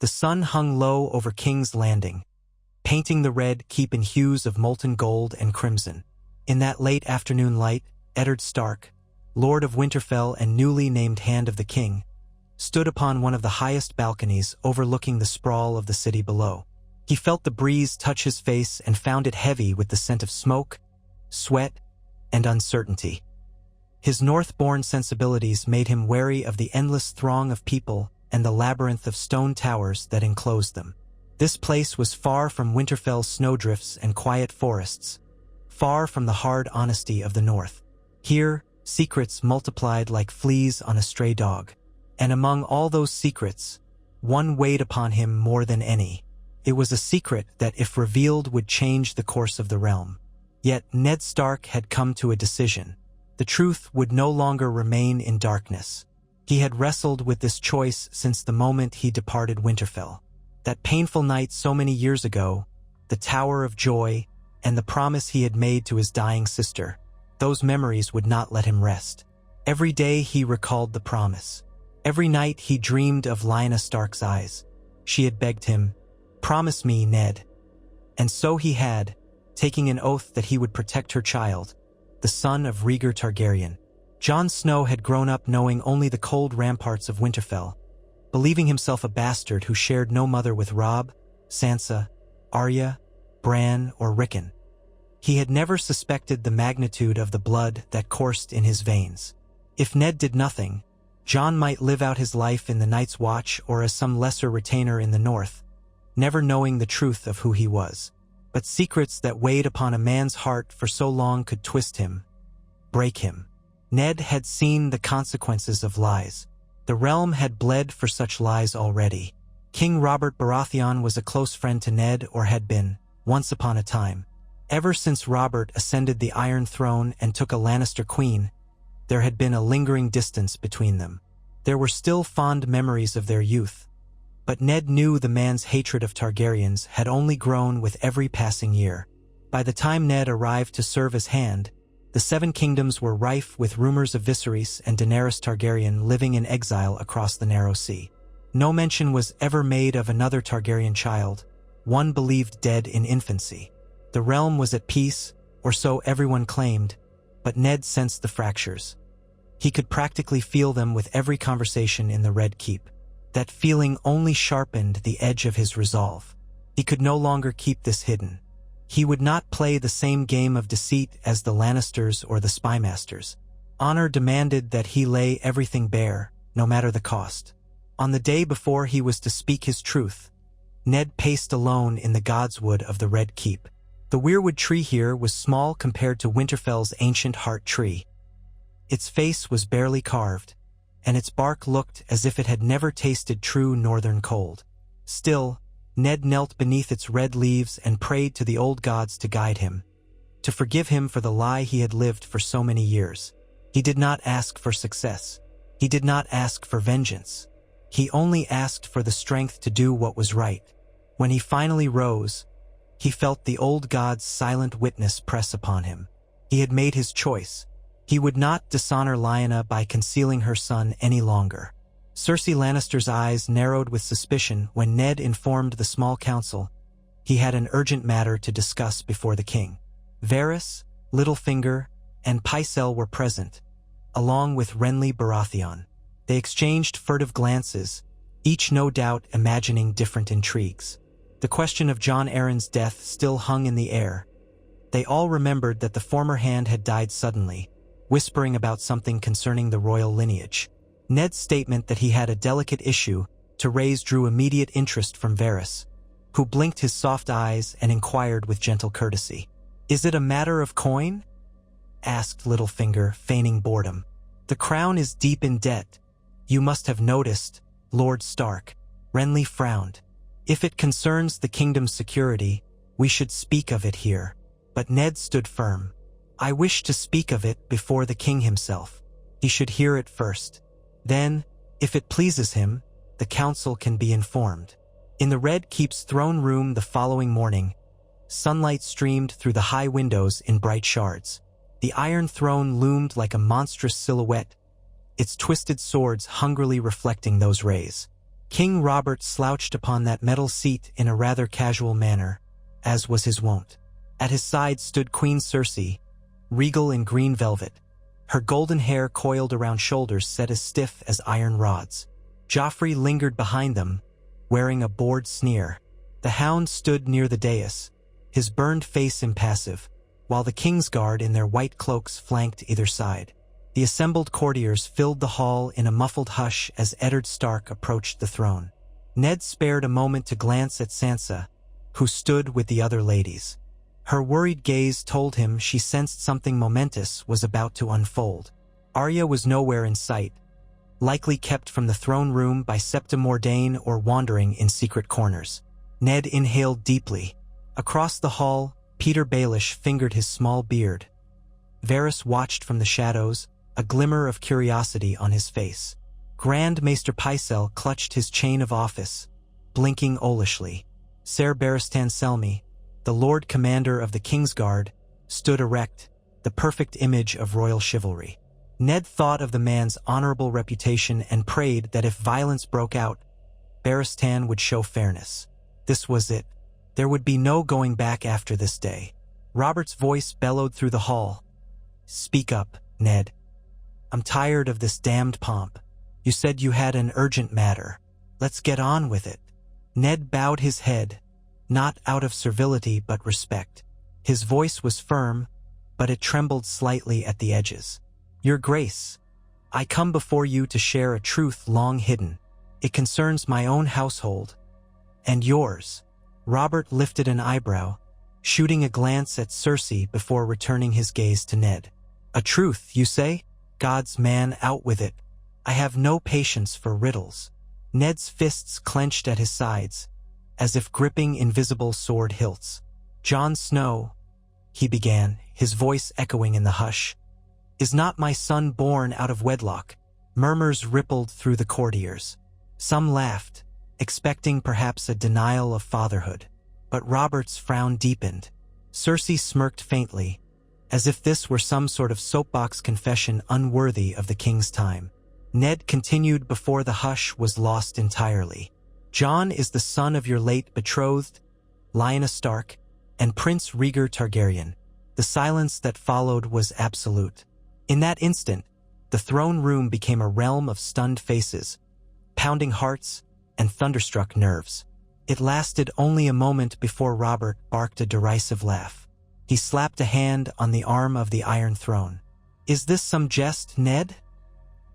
The sun hung low over King's Landing, painting the Red Keep in hues of molten gold and crimson. In that late afternoon light, Eddard Stark, Lord of Winterfell and newly named Hand of the King, stood upon one of the highest balconies overlooking the sprawl of the city below. He felt the breeze touch his face and found it heavy with the scent of smoke, sweat, and uncertainty. His north-born sensibilities made him wary of the endless throng of people and the labyrinth of stone towers that enclosed them. This place was far from Winterfell's snowdrifts and quiet forests, far from the hard honesty of the north. Here, secrets multiplied like fleas on a stray dog. And among all those secrets, one weighed upon him more than any. It was a secret that, if revealed, would change the course of the realm. Yet Ned Stark had come to a decision. The truth would no longer remain in darkness. He had wrestled with this choice since the moment he departed Winterfell. That painful night so many years ago, the Tower of Joy, and the promise he had made to his dying sister. Those memories would not let him rest. Every day he recalled the promise. Every night he dreamed of Lyanna Stark's eyes. She had begged him, "Promise me, Ned." And so he had, taking an oath that he would protect her child, the son of Rhaegar Targaryen. Jon Snow had grown up knowing only the cold ramparts of Winterfell, believing himself a bastard who shared no mother with Robb, Sansa, Arya, Bran, or Rickon. He had never suspected the magnitude of the blood that coursed in his veins. If Ned did nothing, Jon might live out his life in the Night's Watch or as some lesser retainer in the north, never knowing the truth of who he was. But secrets that weighed upon a man's heart for so long could twist him, break him. Ned had seen the consequences of lies. The realm had bled for such lies already. King Robert Baratheon was a close friend to Ned, or had been, once upon a time. Ever since Robert ascended the Iron Throne and took a Lannister queen, there had been a lingering distance between them. There were still fond memories of their youth, but Ned knew the man's hatred of Targaryens had only grown with every passing year. By the time Ned arrived to serve as Hand, the Seven Kingdoms were rife with rumors of Viserys and Daenerys Targaryen living in exile across the Narrow Sea. No mention was ever made of another Targaryen child, one believed dead in infancy. The realm was at peace, or so everyone claimed, but Ned sensed the fractures. He could practically feel them with every conversation in the Red Keep. That feeling only sharpened the edge of his resolve. He could no longer keep this hidden. He would not play the same game of deceit as the Lannisters or the Spymasters. Honor demanded that he lay everything bare, no matter the cost. On the day before he was to speak his truth, Ned paced alone in the Godswood of the Red Keep. The weirwood tree here was small compared to Winterfell's ancient heart tree. Its face was barely carved, and its bark looked as if it had never tasted true northern cold. Still, Ned knelt beneath its red leaves and prayed to the old gods to guide him, to forgive him for the lie he had lived for so many years. He did not ask for success. He did not ask for vengeance. He only asked for the strength to do what was right. When he finally rose, he felt the old god's silent witness press upon him. He had made his choice. He would not dishonor Lyanna by concealing her son any longer. Cersei Lannister's eyes narrowed with suspicion when Ned informed the small council he had an urgent matter to discuss before the king. Varys, Littlefinger, and Pycelle were present, along with Renly Baratheon. They exchanged furtive glances, each no doubt imagining different intrigues. The question of Jon Arryn's death still hung in the air. They all remembered that the former Hand had died suddenly, whispering about something concerning the royal lineage. Ned's statement that he had a delicate issue to raise drew immediate interest from Varys, who blinked his soft eyes and inquired with gentle courtesy. "Is it a matter of coin?" asked Littlefinger, feigning boredom. "The crown is deep in debt. You must have noticed, Lord Stark." Renly frowned. "If it concerns the kingdom's security, we should speak of it here." But Ned stood firm. "I wish to speak of it before the king himself. He should hear it first. Then, if it pleases him, the council can be informed." In the Red Keep's throne room the following morning, sunlight streamed through the high windows in bright shards. The Iron Throne loomed like a monstrous silhouette, its twisted swords hungrily reflecting those rays. King Robert slouched upon that metal seat in a rather casual manner, as was his wont. At his side stood Queen Cersei, regal in green velvet, her golden hair coiled around shoulders set as stiff as iron rods. Joffrey lingered behind them, wearing a bored sneer. The Hound stood near the dais, his burned face impassive, while the Kingsguard in their white cloaks flanked either side. The assembled courtiers filled the hall in a muffled hush as Eddard Stark approached the throne. Ned spared a moment to glance at Sansa, who stood with the other ladies. Her worried gaze told him she sensed something momentous was about to unfold. Arya was nowhere in sight, likely kept from the throne room by Septa Mordane or wandering in secret corners. Ned inhaled deeply. Across the hall, Peter Baelish fingered his small beard. Varys watched from the shadows, a glimmer of curiosity on his face. Grand Maester Pycelle clutched his chain of office, blinking owlishly. Ser Barristan Selmy, the Lord Commander of the Kingsguard, stood erect, the perfect image of royal chivalry. Ned thought of the man's honorable reputation and prayed that if violence broke out, Barristan would show fairness. This was it. There would be no going back after this day. Robert's voice bellowed through the hall. "Speak up, Ned. I'm tired of this damned pomp. You said you had an urgent matter. Let's get on with it." Ned bowed his head, not out of servility but respect. His voice was firm, but it trembled slightly at the edges. "Your Grace, I come before you to share a truth long hidden. It concerns my own household, and yours." Robert lifted an eyebrow, shooting a glance at Cersei before returning his gaze to Ned. "A truth, you say? God's man, out with it. I have no patience for riddles." Ned's fists clenched at his sides, as if gripping invisible sword hilts. "Jon Snow," he began, his voice echoing in the hush, "is not my son born out of wedlock." Murmurs rippled through the courtiers. Some laughed, expecting perhaps a denial of fatherhood. But Robert's frown deepened. Cersei smirked faintly, as if this were some sort of soapbox confession unworthy of the king's time. Ned continued before the hush was lost entirely. "Jon is the son of your late betrothed, Lyanna Stark, and Prince Rhaegar Targaryen." The silence that followed was absolute. In that instant, the throne room became a realm of stunned faces, pounding hearts, and thunderstruck nerves. It lasted only a moment before Robert barked a derisive laugh. He slapped a hand on the arm of the Iron Throne. "Is this some jest, Ned?"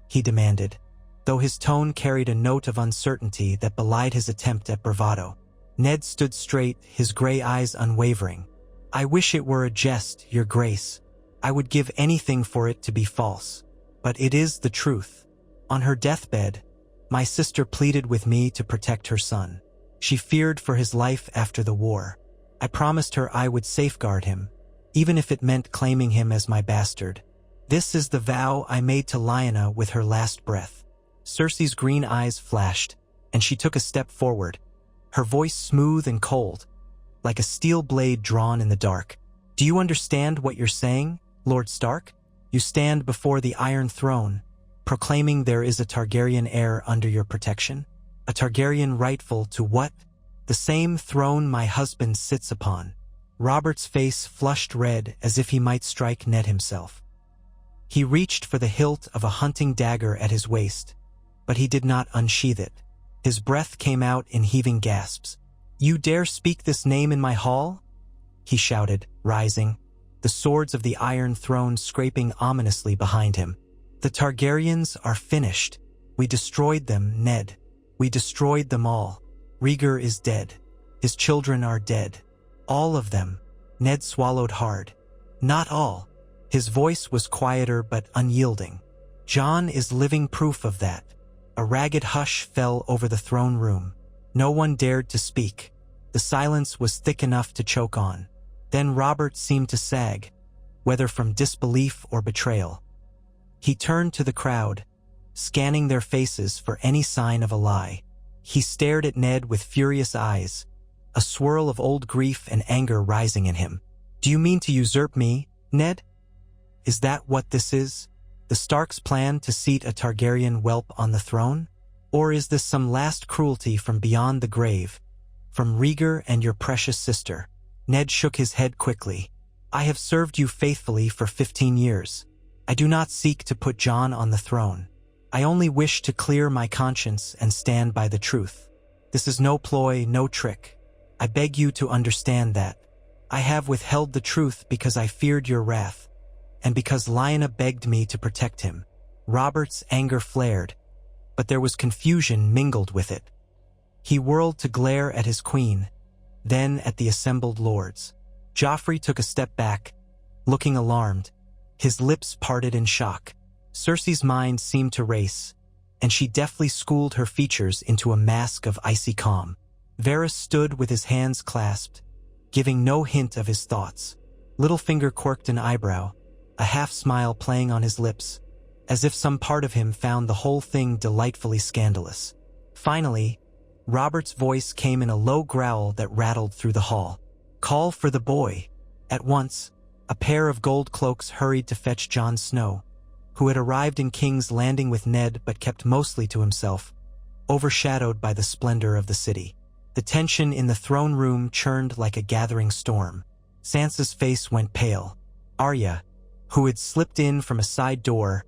he demanded, though his tone carried a note of uncertainty that belied his attempt at bravado. Ned stood straight, his gray eyes unwavering. "I wish it were a jest, Your Grace. I would give anything for it to be false. But it is the truth. On her deathbed, my sister pleaded with me to protect her son. She feared for his life after the war. I promised her I would safeguard him, even if it meant claiming him as my bastard. This is the vow I made to Lyanna with her last breath." Cersei's green eyes flashed, and she took a step forward, her voice smooth and cold, like a steel blade drawn in the dark. "Do you understand what you're saying, Lord Stark? You stand before the Iron Throne, proclaiming there is a Targaryen heir under your protection? A Targaryen rightful to what? The same throne my husband sits upon." Robert's face flushed red as if he might strike Ned himself. He reached for the hilt of a hunting dagger at his waist, but he did not unsheath it. His breath came out in heaving gasps. "You dare speak this name in my hall?" he shouted, rising, the swords of the Iron Throne scraping ominously behind him. "The Targaryens are finished. We destroyed them, Ned. We destroyed them all. Rhaegar is dead. His children are dead. All of them." Ned swallowed hard. "Not all." His voice was quieter but unyielding. "Jon is living proof of that." A ragged hush fell over the throne room. No one dared to speak. The silence was thick enough to choke on. Then Robert seemed to sag, whether from disbelief or betrayal. He turned to the crowd, scanning their faces for any sign of a lie. He stared at Ned with furious eyes, a swirl of old grief and anger rising in him. "Do you mean to usurp me, Ned? Is that what this is? The Starks' plan to seat a Targaryen whelp on the throne?" Or is this some last cruelty from beyond the grave, from Rhaegar and your precious sister? Ned shook his head quickly. I have served you faithfully for 15 years. I do not seek to put Jon on the throne. I only wish to clear my conscience and stand by the truth. This is no ploy, no trick. I beg you to understand that. I have withheld the truth because I feared your wrath, and because Lyanna begged me to protect him. Robert's anger flared, but there was confusion mingled with it. He whirled to glare at his queen, then at the assembled lords. Joffrey took a step back, looking alarmed. His lips parted in shock. Cersei's mind seemed to race, and she deftly schooled her features into a mask of icy calm. Varys stood with his hands clasped, giving no hint of his thoughts. Littlefinger quirked an eyebrow, a half-smile playing on his lips, as if some part of him found the whole thing delightfully scandalous. Finally, Robert's voice came in a low growl that rattled through the hall. Call for the boy. At once, a pair of gold cloaks hurried to fetch Jon Snow, who had arrived in King's Landing with Ned but kept mostly to himself, overshadowed by the splendor of the city. The tension in the throne room churned like a gathering storm. Sansa's face went pale. Arya, who had slipped in from a side door,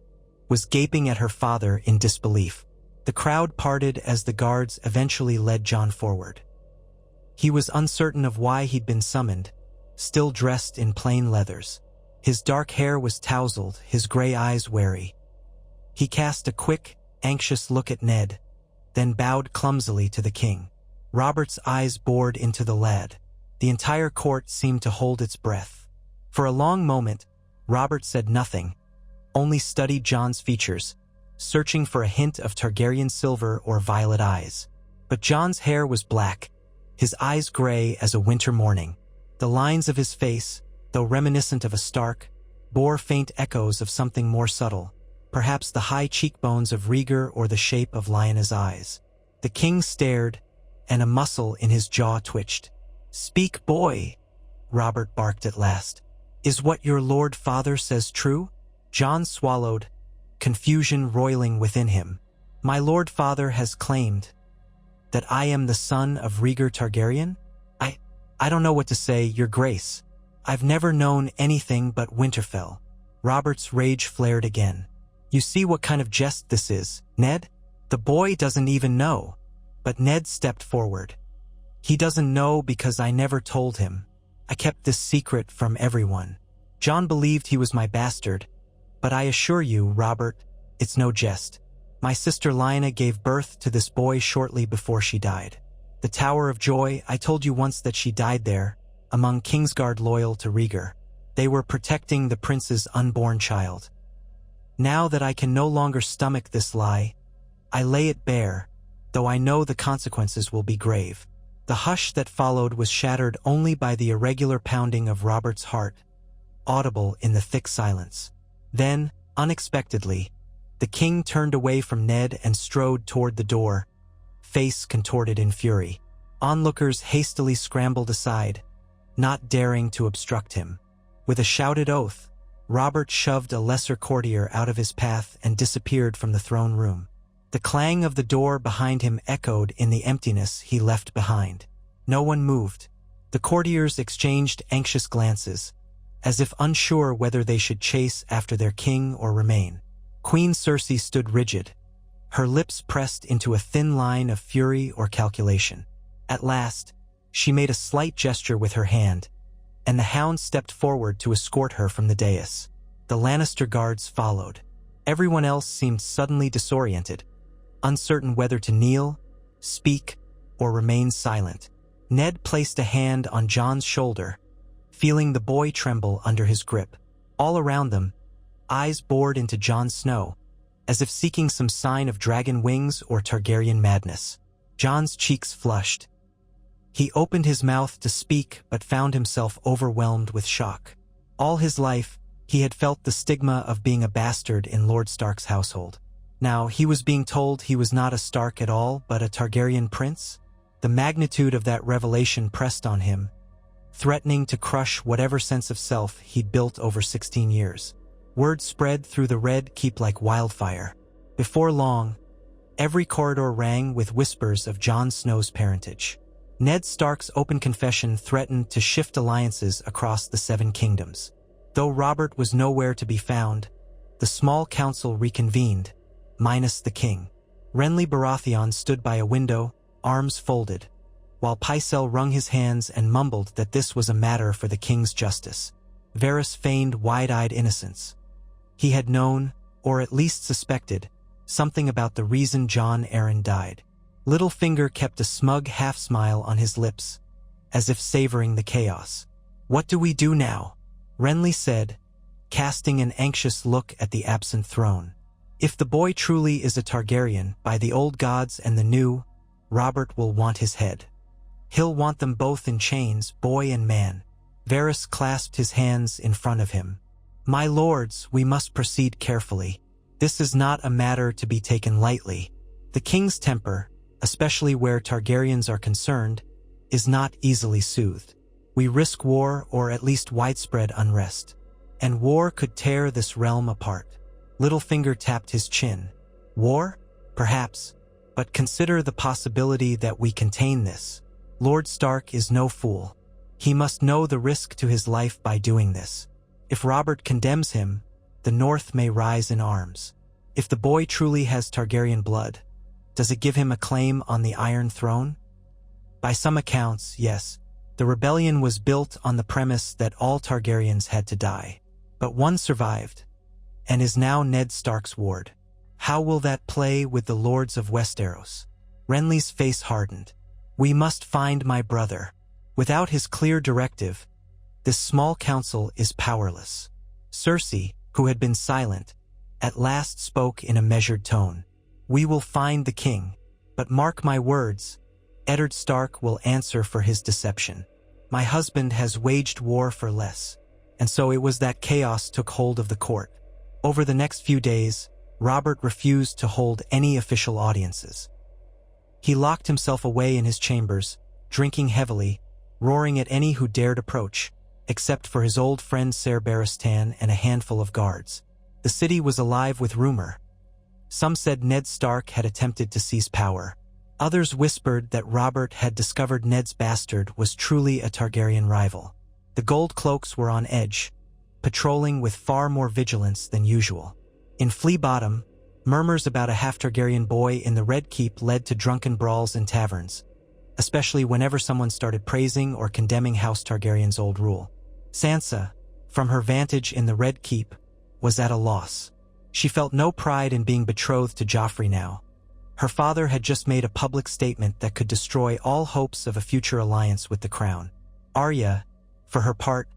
was gaping at her father in disbelief. The crowd parted as the guards eventually led Jon forward. He was uncertain of why he'd been summoned, still dressed in plain leathers. His dark hair was tousled, his gray eyes wary. He cast a quick, anxious look at Ned, then bowed clumsily to the king. Robert's eyes bored into the lad. The entire court seemed to hold its breath. For a long moment, Robert said nothing, only studied Jon's features, searching for a hint of Targaryen silver or violet eyes. But Jon's hair was black, his eyes gray as a winter morning. The lines of his face, though reminiscent of a Stark, bore faint echoes of something more subtle, perhaps the high cheekbones of Rhaegar or the shape of Lyanna's eyes. The king stared, and a muscle in his jaw twitched. "Speak, boy," Robert barked at last. "Is what your lord father says true?" Jon swallowed, confusion roiling within him. "My lord father has claimed that I am the son of Rhaegar Targaryen? I don't know what to say, your grace. I've never known anything but Winterfell." Robert's rage flared again. "You see what kind of jest this is, Ned? The boy doesn't even know." But Ned stepped forward. "He doesn't know because I never told him. I kept this secret from everyone. Jon believed he was my bastard, but I assure you, Robert, it's no jest. My sister Lyanna gave birth to this boy shortly before she died. The Tower of Joy, I told you once that she died there, among Kingsguard loyal to Rhaegar. They were protecting the prince's unborn child. Now that I can no longer stomach this lie, I lay it bare, though I know the consequences will be grave." The hush that followed was shattered only by the irregular pounding of Robert's heart, audible in the thick silence. Then, unexpectedly, the king turned away from Ned and strode toward the door, face contorted in fury. Onlookers hastily scrambled aside, not daring to obstruct him. With a shouted oath, Robert shoved a lesser courtier out of his path and disappeared from the throne room. The clang of the door behind him echoed in the emptiness he left behind. No one moved. The courtiers exchanged anxious glances, as if unsure whether they should chase after their king or remain. Queen Cersei stood rigid, her lips pressed into a thin line of fury or calculation. At last, she made a slight gesture with her hand, and the hound stepped forward to escort her from the dais. The Lannister guards followed. Everyone else seemed suddenly disoriented, uncertain whether to kneel, speak, or remain silent. Ned placed a hand on Jon's shoulder, feeling the boy tremble under his grip. All around them, eyes bored into Jon Snow, as if seeking some sign of dragon wings or Targaryen madness. Jon's cheeks flushed. He opened his mouth to speak but found himself overwhelmed with shock. All his life, he had felt the stigma of being a bastard in Lord Stark's household. Now he was being told he was not a Stark at all but a Targaryen prince? The magnitude of that revelation pressed on him, threatening to crush whatever sense of self he'd built over 16 years. Word spread through the Red Keep like wildfire. Before long, Every corridor rang with whispers of Jon Snow's parentage. Ned Stark's open confession threatened to shift alliances across the Seven Kingdoms. Though Robert was nowhere to be found, the small council reconvened, minus the king. Renly Baratheon stood by a window, arms folded, while Pycelle wrung his hands and mumbled that this was a matter for the king's justice. Varys feigned wide-eyed innocence. He had known, or at least suspected, something about the reason Jon Arryn died. Littlefinger kept a smug half-smile on his lips, as if savoring the chaos. "What do we do now?" Renly said, casting an anxious look at the absent throne. "If the boy truly is a Targaryen, by the old gods and the new, Robert will want his head. He'll want them both in chains, boy and man." Varys clasped his hands in front of him. "My lords, we must proceed carefully. This is not a matter to be taken lightly. The king's temper, especially where Targaryens are concerned, is not easily soothed. We risk war or at least widespread unrest. And war could tear this realm apart." Littlefinger tapped his chin. "War? Perhaps. But consider the possibility that we contain this. Lord Stark is no fool. He must know the risk to his life by doing this. If Robert condemns him, the North may rise in arms. If the boy truly has Targaryen blood, does it give him a claim on the Iron Throne? By some accounts, yes. The rebellion was built on the premise that all Targaryens had to die. But one survived, and is now Ned Stark's ward. How will that play with the lords of Westeros?" Renly's face hardened. "We must find my brother. Without his clear directive, this small council is powerless." Cersei, who had been silent, at last spoke in a measured tone. "We will find the king, but mark my words, Eddard Stark will answer for his deception. My husband has waged war for less." And so it was that chaos took hold of the court. Over the next few days, Robert refused to hold any official audiences. He locked himself away in his chambers, drinking heavily, roaring at any who dared approach, except for his old friend Ser Barristan and a handful of guards. The city was alive with rumor. Some said Ned Stark had attempted to seize power. Others whispered that Robert had discovered Ned's bastard was truly a Targaryen rival. The Gold Cloaks were on edge, patrolling with far more vigilance than usual. In Flea Bottom, murmurs about a half-Targaryen boy in the Red Keep led to drunken brawls in taverns, especially whenever someone started praising or condemning House Targaryen's old rule. Sansa, from her vantage in the Red Keep, was at a loss. She felt no pride in being betrothed to Joffrey now. Her father had just made a public statement that could destroy all hopes of a future alliance with the crown. Arya, for her part,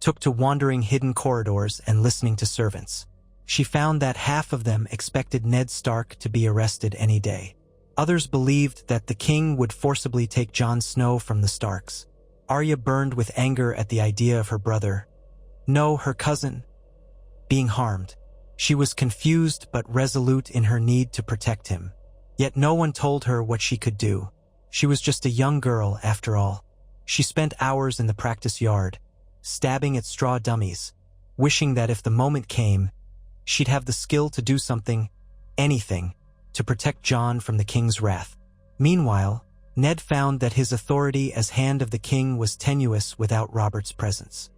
took to wandering hidden corridors and listening to servants. She found that half of them expected Ned Stark to be arrested any day. Others believed that the king would forcibly take Jon Snow from the Starks. Arya burned with anger at the idea of her brother, no, her cousin, being harmed. She was confused but resolute in her need to protect him. Yet no one told her what she could do. She was just a young girl, after all. She spent hours in the practice yard, stabbing at straw dummies, wishing that if the moment came, she'd have the skill to do something, anything, to protect Jon from the king's wrath. Meanwhile, Ned found that his authority as Hand of the King was tenuous without Robert's presence.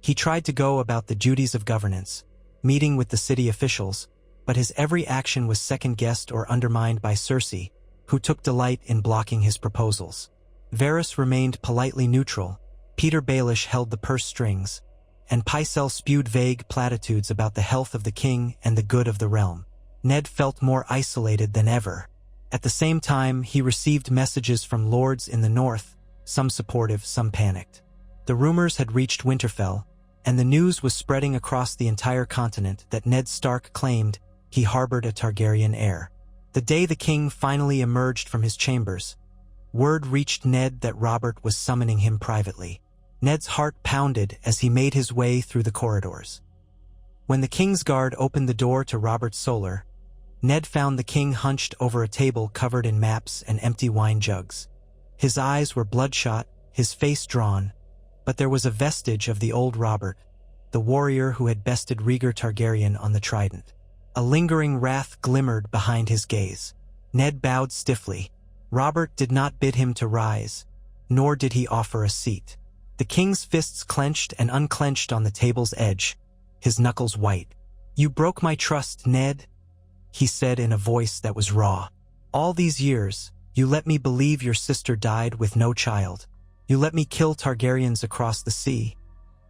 He tried to go about the duties of governance, meeting with the city officials, but his every action was second-guessed or undermined by Cersei, who took delight in blocking his proposals. Varys remained politely neutral, Peter Baelish held the purse strings, and Pycelle spewed vague platitudes about the health of the king and the good of the realm. Ned felt more isolated than ever. At the same time, he received messages from lords in the north, some supportive, some panicked. The rumors had reached Winterfell, and the news was spreading across the entire continent that Ned Stark claimed he harbored a Targaryen heir. The day the king finally emerged from his chambers, word reached Ned that Robert was summoning him privately. Ned's heart pounded as he made his way through the corridors. When the king's guard opened the door to Robert's solar, Ned found the king hunched over a table covered in maps and empty wine jugs. His eyes were bloodshot, his face drawn, but there was a vestige of the old Robert, the warrior who had bested Rhaegar Targaryen on the Trident. A lingering wrath glimmered behind his gaze. Ned bowed stiffly. Robert did not bid him to rise, nor did he offer a seat. The king's fists clenched and unclenched on the table's edge, his knuckles white. "You broke my trust, Ned," he said in a voice that was raw. "All these years, you let me believe your sister died with no child. You let me kill Targaryens across the sea,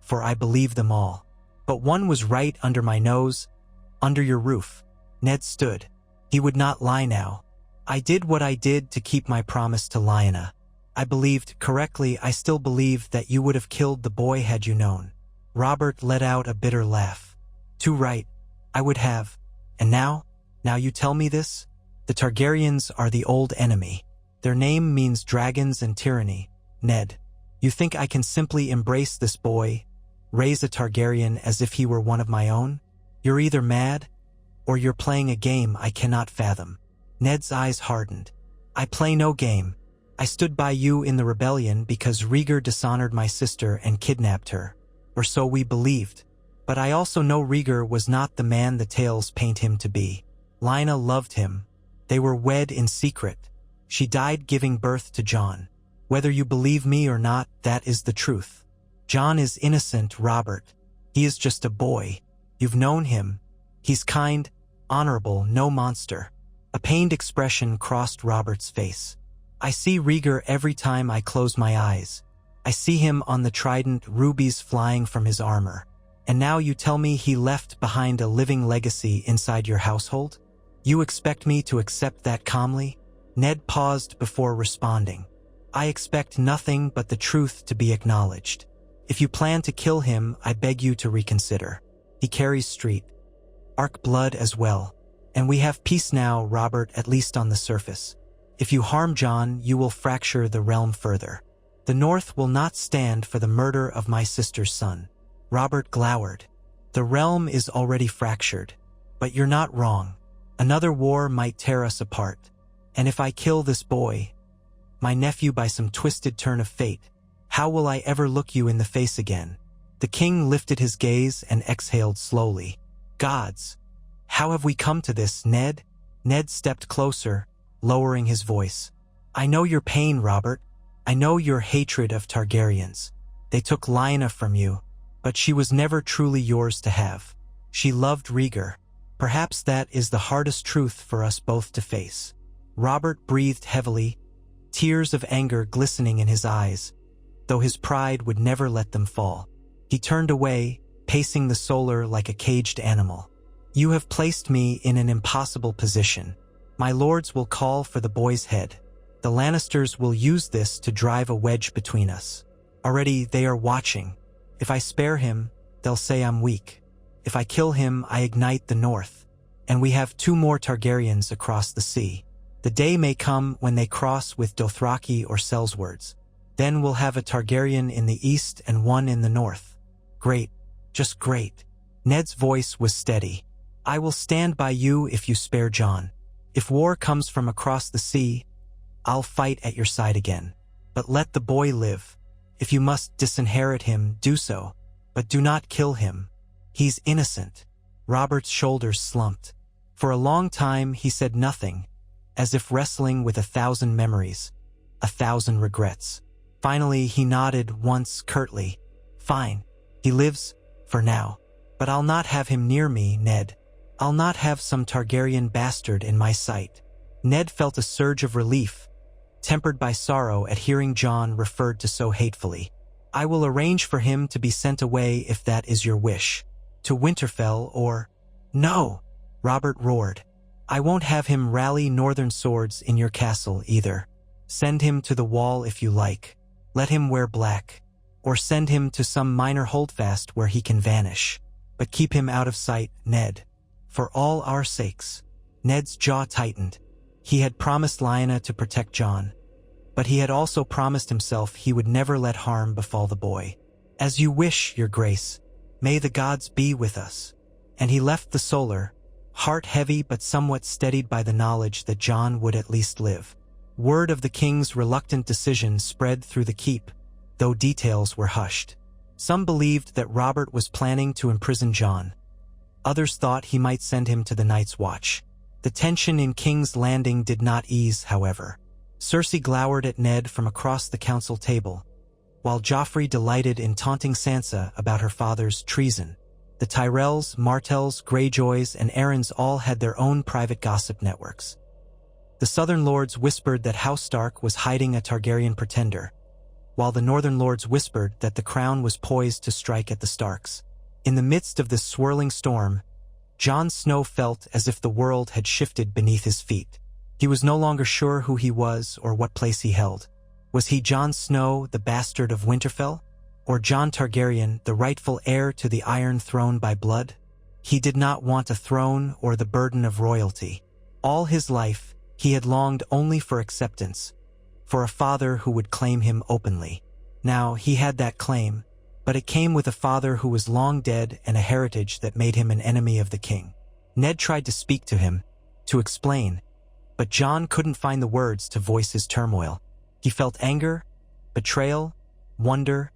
for I believed them all. But one was right under my nose, under your roof." Ned stood. He would not lie now. "I did what I did to keep my promise to Lyanna. I believed correctly. I still believe that you would have killed the boy had you known." Robert let out a bitter laugh. "Too right. I would have. And now you tell me this? The Targaryens are the old enemy. Their name means dragons and tyranny. Ned, you think I can simply embrace this boy, raise a Targaryen as if he were one of my own? You're either mad, or you're playing a game I cannot fathom." Ned's eyes hardened. "I play no game. I stood by you in the rebellion because Rhaegar dishonored my sister and kidnapped her, or so we believed. But I also know Rhaegar was not the man the tales paint him to be. Lyanna loved him. They were wed in secret. She died giving birth to Jon. Whether you believe me or not, that is the truth. Jon is innocent, Robert. He is just a boy. You've known him. He's kind, honorable, no monster." A pained expression crossed Robert's face. "I see Rhaegar every time I close my eyes. I see him on the trident, rubies flying from his armor. And now you tell me he left behind a living legacy inside your household? You expect me to accept that calmly?" Ned paused before responding. "I expect nothing but the truth to be acknowledged. If you plan to kill him, I beg you to reconsider. He carries Street Arc blood as well. And we have peace now, Robert, at least on the surface. If you harm Jon, you will fracture the realm further. The North will not stand for the murder of my sister's son." Robert glowered. "The realm is already fractured. But you're not wrong. Another war might tear us apart. And if I kill this boy, my nephew, by some twisted turn of fate, how will I ever look you in the face again?" The king lifted his gaze and exhaled slowly. "Gods, how have we come to this, Ned?" Ned stepped closer, lowering his voice. "I know your pain, Robert. I know your hatred of Targaryens. They took Lyanna from you, but she was never truly yours to have. She loved Rhaegar. Perhaps that is the hardest truth for us both to face." Robert breathed heavily, tears of anger glistening in his eyes, though his pride would never let them fall. He turned away, pacing the solar like a caged animal. "You have placed me in an impossible position. My lords will call for the boy's head. The Lannisters will use this to drive a wedge between us. Already they are watching. If I spare him, they'll say I'm weak. If I kill him, I ignite the North. And we have 2 more Targaryens across the sea. The day may come when they cross with Dothraki or Sellswords. Then we'll have a Targaryen in the east and one in the north. Great, just great." Ned's voice was steady. "I will stand by you if you spare Jon. If war comes from across the sea, I'll fight at your side again. But let the boy live. If you must disinherit him, do so. But do not kill him. He's innocent." Robert's shoulders slumped. For a long time he said nothing, as if wrestling with 1,000 memories, 1,000 regrets. Finally he nodded once curtly. "Fine. He lives, for now. But I'll not have him near me, Ned. I'll not have some Targaryen bastard in my sight." Ned felt a surge of relief, tempered by sorrow at hearing Jon referred to so hatefully. "I will arrange for him to be sent away if that is your wish. To Winterfell or—" "No!" Robert roared. "I won't have him rally northern swords in your castle either. Send him to the wall if you like. Let him wear black. Or send him to some minor holdfast where he can vanish. But keep him out of sight, Ned. For all our sakes." Ned's jaw tightened. He had promised Lyanna to protect Jon, but he had also promised himself he would never let harm befall the boy. "As you wish, your grace. May the gods be with us." And he left the solar, heart heavy but somewhat steadied by the knowledge that Jon would at least live. Word of the king's reluctant decision spread through the keep, though details were hushed. Some believed that Robert was planning to imprison Jon. Others thought he might send him to the Night's Watch. The tension in King's Landing did not ease, however. Cersei glowered at Ned from across the council table, while Joffrey delighted in taunting Sansa about her father's treason. The Tyrells, Martells, Greyjoys, and Arryns all had their own private gossip networks. The Southern Lords whispered that House Stark was hiding a Targaryen pretender, while the Northern Lords whispered that the crown was poised to strike at the Starks. In the midst of this swirling storm, Jon Snow felt as if the world had shifted beneath his feet. He was no longer sure who he was or what place he held. Was he Jon Snow, the bastard of Winterfell? Or Jon Targaryen, the rightful heir to the Iron Throne by blood? He did not want a throne or the burden of royalty. All his life, he had longed only for acceptance, for a father who would claim him openly. Now he had that claim, but it came with a father who was long dead and a heritage that made him an enemy of the king. Ned tried to speak to him, to explain, but Jon couldn't find the words to voice his turmoil. He felt anger, betrayal, wonder,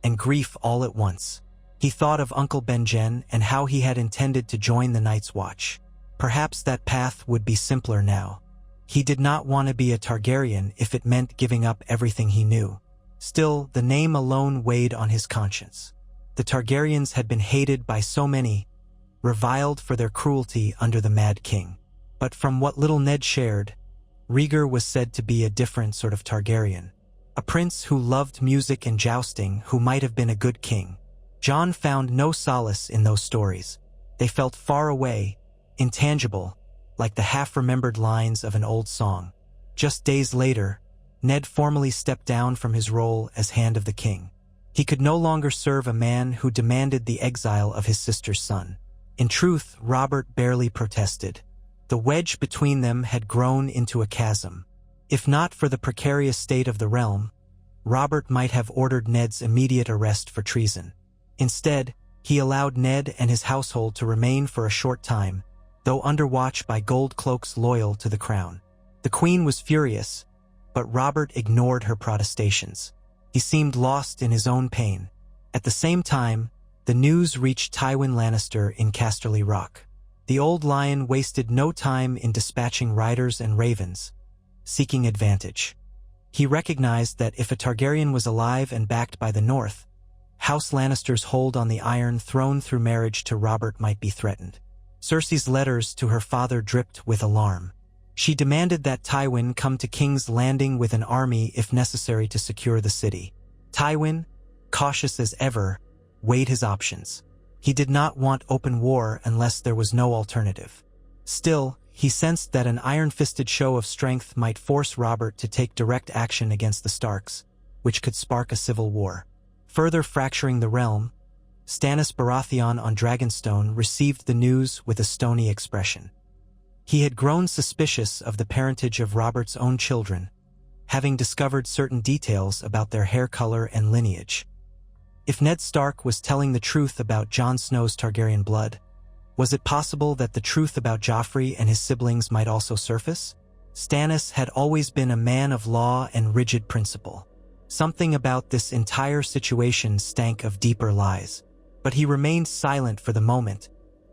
and grief all at once. He thought of Uncle Benjen and how he had intended to join the Night's Watch. Perhaps that path would be simpler now. He did not want to be a Targaryen if it meant giving up everything he knew. Still, the name alone weighed on his conscience. The Targaryens had been hated by so many, reviled for their cruelty under the Mad King. But from what little Ned shared, Rhaegar was said to be a different sort of Targaryen. A prince who loved music and jousting, who might have been a good king. Jon found no solace in those stories. They felt far away, intangible, like the half-remembered lines of an old song. Just days later, Ned formally stepped down from his role as Hand of the King. He could no longer serve a man who demanded the exile of his sister's son. In truth, Robert barely protested. The wedge between them had grown into a chasm. If not for the precarious state of the realm, Robert might have ordered Ned's immediate arrest for treason. Instead, he allowed Ned and his household to remain for a short time, though under watch by gold cloaks loyal to the crown. The queen was furious, but Robert ignored her protestations. He seemed lost in his own pain. At the same time, the news reached Tywin Lannister in Casterly Rock. The old lion wasted no time in dispatching riders and ravens, seeking advantage. He recognized that if a Targaryen was alive and backed by the North, House Lannister's hold on the Iron Throne through marriage to Robert might be threatened. Cersei's letters to her father dripped with alarm. She demanded that Tywin come to King's Landing with an army if necessary to secure the city. Tywin, cautious as ever, weighed his options. He did not want open war unless there was no alternative. Still, he sensed that an iron-fisted show of strength might force Robert to take direct action against the Starks, which could spark a civil war. Further fracturing the realm, Stannis Baratheon on Dragonstone received the news with a stony expression. He had grown suspicious of the parentage of Robert's own children, having discovered certain details about their hair color and lineage. If Ned Stark was telling the truth about Jon Snow's Targaryen blood, was it possible that the truth about Joffrey and his siblings might also surface? Stannis had always been a man of law and rigid principle. Something about this entire situation stank of deeper lies. But he remained silent for the moment,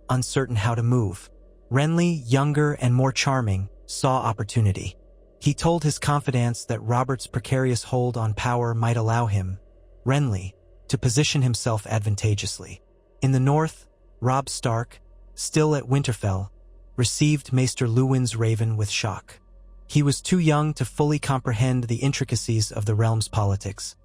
uncertain how to move. Renly, younger and more charming, saw opportunity. He told his confidants that Robert's precarious hold on power might allow him, Renly, to position himself advantageously. In the north, Robb Stark, still at Winterfell, received Maester Luwin's raven with shock. He was too young to fully comprehend the intricacies of the realm's politics,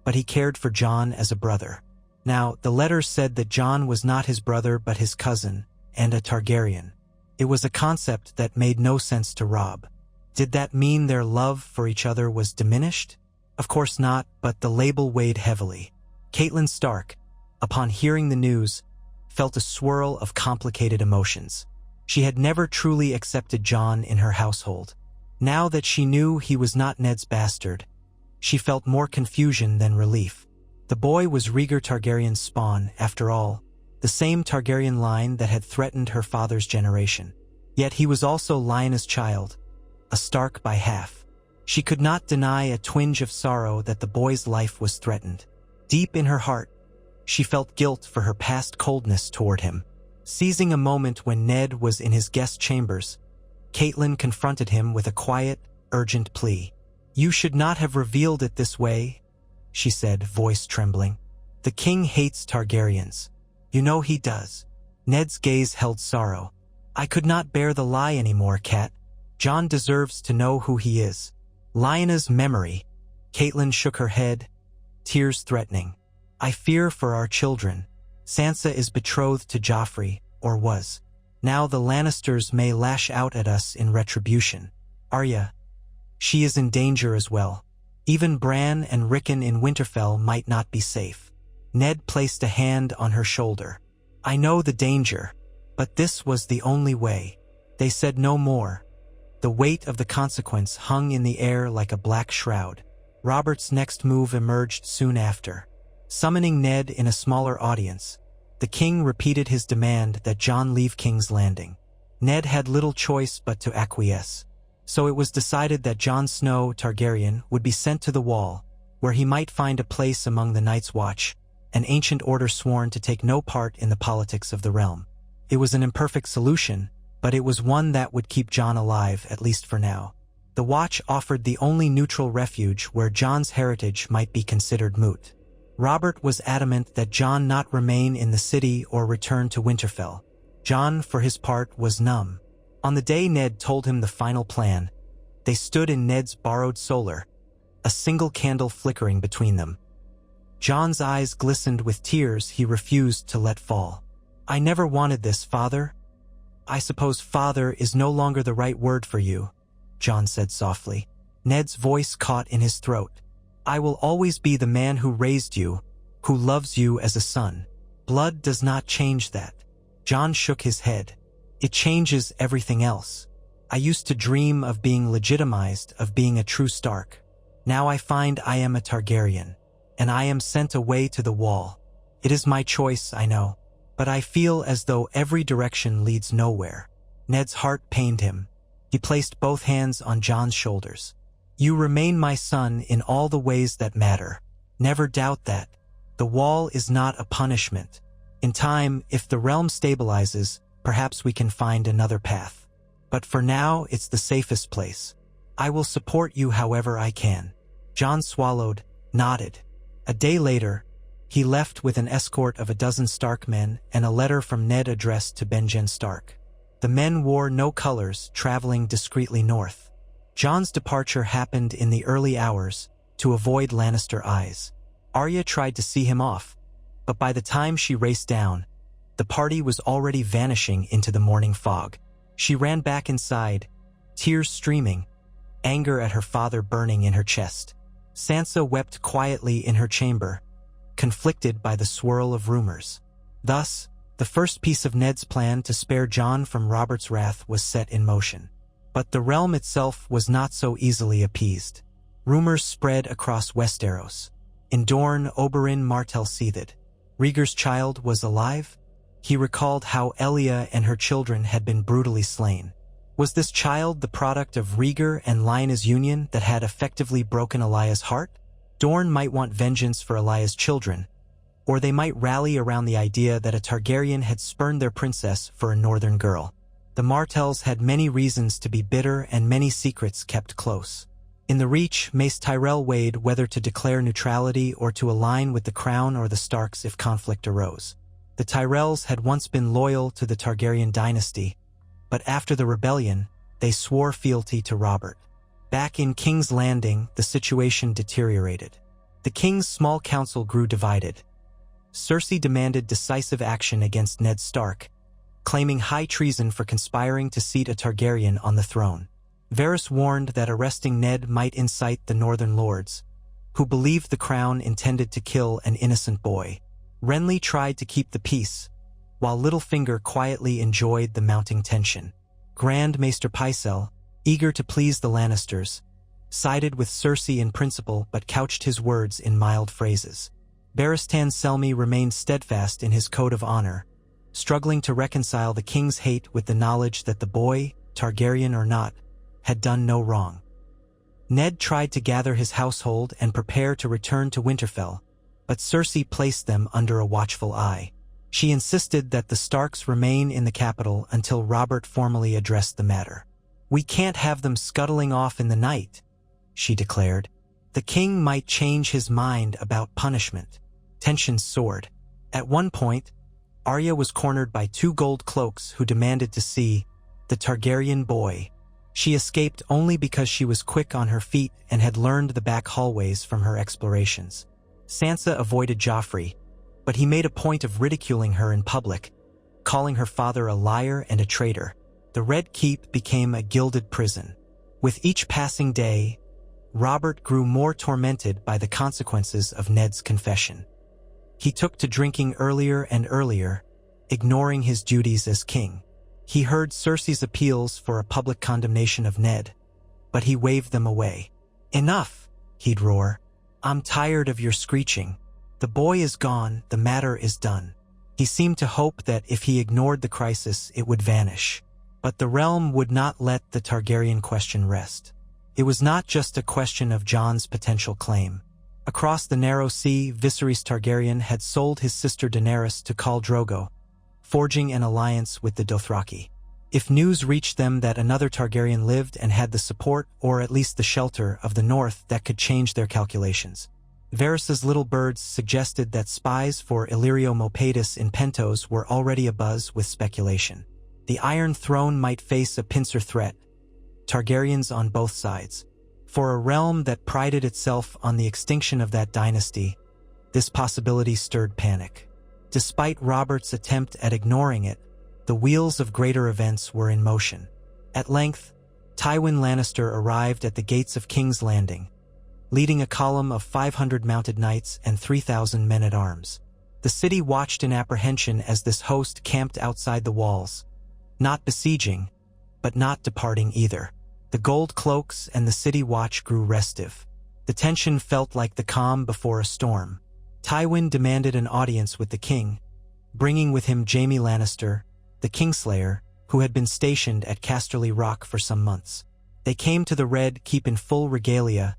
but he cared for Jon as a brother. Now, the letters said that Jon was not his brother but his cousin, and a Targaryen. It was a concept that made no sense to Robb. Did that mean their love for each other was diminished? Of course not, but the label weighed heavily. Catelyn Stark, upon hearing the news, felt a swirl of complicated emotions. She had never truly accepted Jon in her household. Now that she knew he was not Ned's bastard, she felt more confusion than relief. The boy was Rhaegar Targaryen's spawn, after all, the same Targaryen line that had threatened her father's generation. Yet he was also Lyanna's child, a Stark by half. She could not deny a twinge of sorrow that the boy's life was threatened. Deep in her heart, she felt guilt for her past coldness toward him. Seizing a moment when Ned was in his guest chambers, Catelyn confronted him with a quiet, urgent plea. "You should not have revealed it this way," she said, voice trembling. "The king hates Targaryens. You know he does." Ned's gaze held sorrow. "I could not bear the lie anymore, Cat. Jon deserves to know who he is." "Lyanna's memory." Catelyn shook her head, tears threatening. "I fear for our children. Sansa is betrothed to Joffrey, or was. Now the Lannisters may lash out at us in retribution. Arya, she is in danger as well. Even Bran and Rickon in Winterfell might not be safe." Ned placed a hand on her shoulder. "I know the danger, but this was the only way." They said no more. The weight of the consequence hung in the air like a black shroud. Robert's next move emerged soon after. Summoning Ned in a smaller audience, the king repeated his demand that Jon leave King's Landing. Ned had little choice but to acquiesce. So it was decided that Jon Snow Targaryen would be sent to the Wall, where he might find a place among the Night's Watch, an ancient order sworn to take no part in the politics of the realm. It was an imperfect solution, but it was one that would keep Jon alive, at least for now. The Watch offered the only neutral refuge where Jon's heritage might be considered moot. Robert was adamant that Jon not remain in the city or return to Winterfell. Jon, for his part, was numb. On the day Ned told him the final plan, they stood in Ned's borrowed solar, a single candle flickering between them. Jon's eyes glistened with tears he refused to let fall. "I never wanted this, Father." "I suppose father is no longer the right word for you," Jon said softly. Ned's voice caught in his throat. "I will always be the man who raised you, who loves you as a son. Blood does not change that." Jon shook his head. "It changes everything else. I used to dream of being legitimized, of being a true Stark. Now I find I am a Targaryen, and I am sent away to the Wall. It is my choice, I know, but I feel as though every direction leads nowhere." Ned's heart pained him. He placed both hands on Jon's shoulders. "You remain my son in all the ways that matter. Never doubt that. The Wall is not a punishment. In time, if the realm stabilizes, perhaps we can find another path. But for now, it's the safest place. I will support you however I can." Jon swallowed, nodded. A day later, he left with an escort of 12 Stark men and a letter from Ned addressed to Benjen Stark. The men wore no colors, traveling discreetly north. Jon's departure happened in the early hours, to avoid Lannister eyes. Arya tried to see him off, but by the time she raced down, the party was already vanishing into the morning fog. She ran back inside, tears streaming, anger at her father burning in her chest. Sansa wept quietly in her chamber, conflicted by the swirl of rumors. Thus, the first piece of Ned's plan to spare Jon from Robert's wrath was set in motion. But the realm itself was not so easily appeased. Rumors spread across Westeros. In Dorne, Oberyn Martell seethed. Rhaegar's child was alive? He recalled how Elia and her children had been brutally slain. Was this child the product of Rhaegar and Lyanna's union that had effectively broken Elaya's heart? Dorne might want vengeance for Elaya's children, or they might rally around the idea that a Targaryen had spurned their princess for a northern girl. The Martells had many reasons to be bitter and many secrets kept close. In the Reach, Mace Tyrell weighed whether to declare neutrality or to align with the Crown or the Starks if conflict arose. The Tyrells had once been loyal to the Targaryen dynasty, but after the rebellion, they swore fealty to Robert. Back in King's Landing, the situation deteriorated. The king's small council grew divided. Cersei demanded decisive action against Ned Stark, claiming high treason for conspiring to seat a Targaryen on the throne. Varys warned that arresting Ned might incite the Northern Lords, who believed the crown intended to kill an innocent boy. Renly tried to keep the peace, while Littlefinger quietly enjoyed the mounting tension. Grand Maester Pycelle, eager to please the Lannisters, sided with Cersei in principle but couched his words in mild phrases. Barristan Selmy remained steadfast in his code of honor, struggling to reconcile the king's hate with the knowledge that the boy, Targaryen or not, had done no wrong. Ned tried to gather his household and prepare to return to Winterfell, but Cersei placed them under a watchful eye. She insisted that the Starks remain in the capital until Robert formally addressed the matter. "We can't have them scuttling off in the night," she declared. "The king might change his mind about punishment." Tensions soared. At one point, Arya was cornered by 2 gold cloaks who demanded to see the Targaryen boy. She escaped only because she was quick on her feet and had learned the back hallways from her explorations. Sansa avoided Joffrey, but he made a point of ridiculing her in public, calling her father a liar and a traitor. The Red Keep became a gilded prison. With each passing day, Robert grew more tormented by the consequences of Ned's confession. He took to drinking earlier and earlier, ignoring his duties as king. He heard Cersei's appeals for a public condemnation of Ned, but he waved them away. "Enough," he'd roar. "I'm tired of your screeching. The boy is gone, the matter is done." He seemed to hope that if he ignored the crisis, it would vanish. But the realm would not let the Targaryen question rest. It was not just a question of Jon's potential claim. Across the narrow sea, Viserys Targaryen had sold his sister Daenerys to Khal Drogo, forging an alliance with the Dothraki. If news reached them that another Targaryen lived and had the support, or at least the shelter, of the North, that could change their calculations. Varys's little birds suggested that spies for Illyrio Mopatis in Pentos were already abuzz with speculation. The Iron Throne might face a pincer threat, Targaryens on both sides. For a realm that prided itself on the extinction of that dynasty, this possibility stirred panic. Despite Robert's attempt at ignoring it, the wheels of greater events were in motion. At length, Tywin Lannister arrived at the gates of King's Landing, leading a column of 500 mounted knights and 3,000 men-at-arms. The city watched in apprehension as this host camped outside the walls, not besieging, but not departing either. The gold cloaks and the city watch grew restive. The tension felt like the calm before a storm. Tywin demanded an audience with the king, bringing with him Jaime Lannister, the Kingslayer, who had been stationed at Casterly Rock for some months. They came to the Red Keep in full regalia,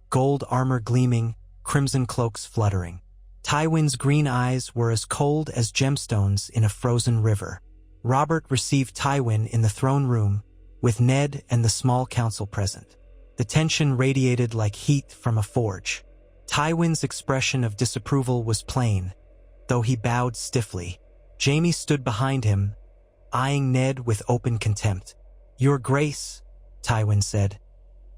gold armor gleaming, crimson cloaks fluttering. Tywin's green eyes were as cold as gemstones in a frozen river. Robert received Tywin in the throne room, with Ned and the small council present. The tension radiated like heat from a forge. Tywin's expression of disapproval was plain, though he bowed stiffly. Jaime stood behind him, eyeing Ned with open contempt. "Your Grace," Tywin said,